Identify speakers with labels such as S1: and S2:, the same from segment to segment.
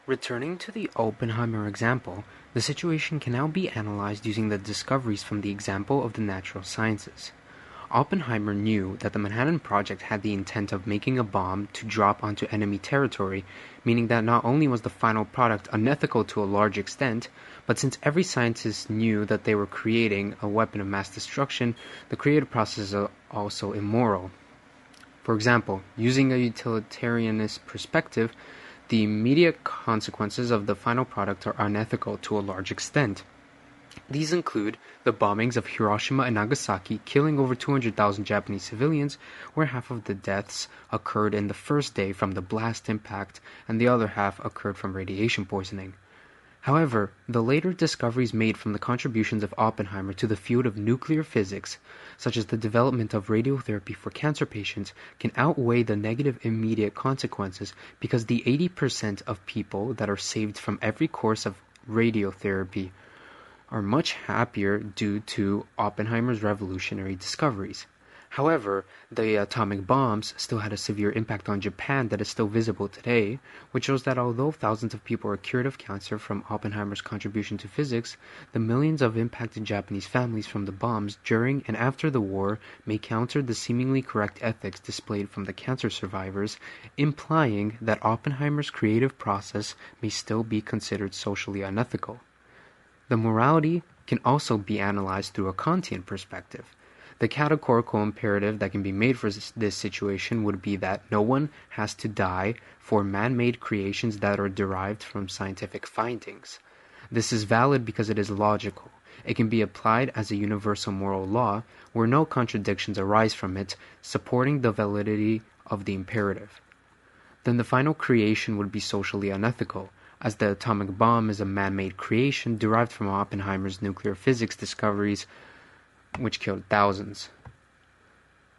S1: Returning to the Oppenheimer example, the situation can now be analyzed using the discoveries from the example of the natural sciences. Oppenheimer knew that the Manhattan Project had the intent of making a bomb to drop onto enemy territory, meaning that not only was the final product unethical to a large extent, but since every scientist knew that they were creating a weapon of mass destruction, the creative process is also immoral. For example, using a utilitarianist perspective, the immediate consequences of the final product are unethical to a large extent. These include the bombings of Hiroshima and Nagasaki, killing over 200,000 Japanese civilians, where half of the deaths occurred in the first day from the blast impact and the other half occurred from radiation poisoning. However, the later discoveries made from the contributions of Oppenheimer to the field of nuclear physics, such as the development of radiotherapy for cancer patients, can outweigh the negative immediate consequences because the 80% of people that are saved from every course of radiotherapy are much happier due to Oppenheimer's revolutionary discoveries. However, the atomic bombs still had a severe impact on Japan that is still visible today, which shows that although thousands of people are cured of cancer from Oppenheimer's contribution to physics, the millions of impacted Japanese families from the bombs during and after the war may counter the seemingly correct ethics displayed from the cancer survivors, implying that Oppenheimer's creative process may still be considered socially unethical. The morality can also be analyzed through a Kantian perspective. The categorical imperative that can be made for this situation would be that no one has to die for man-made creations that are derived from scientific findings. This is valid because it is logical. It can be applied as a universal moral law where no contradictions arise from it, supporting the validity of the imperative. Then the final creation would be socially unethical, as the atomic bomb is a man-made creation derived from Oppenheimer's nuclear physics discoveries, which killed thousands.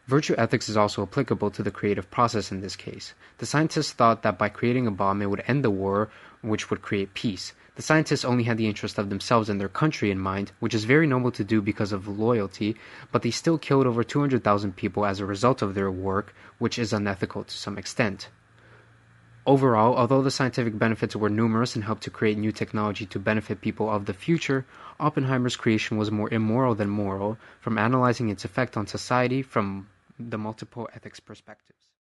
S1: Virtue ethics is also applicable to the creative process in this case. The scientists thought that by creating a bomb it would end the war, which would create peace. The scientists only had the interest of themselves and their country in mind, which is very noble to do because of loyalty, but they still killed over 200,000 people as a result of their work, which is unethical to some extent. Overall, although the scientific benefits were numerous and helped to create new technology to benefit people of the future, Oppenheimer's creation was more immoral than moral from analyzing its effect on society from the multiple ethics perspectives.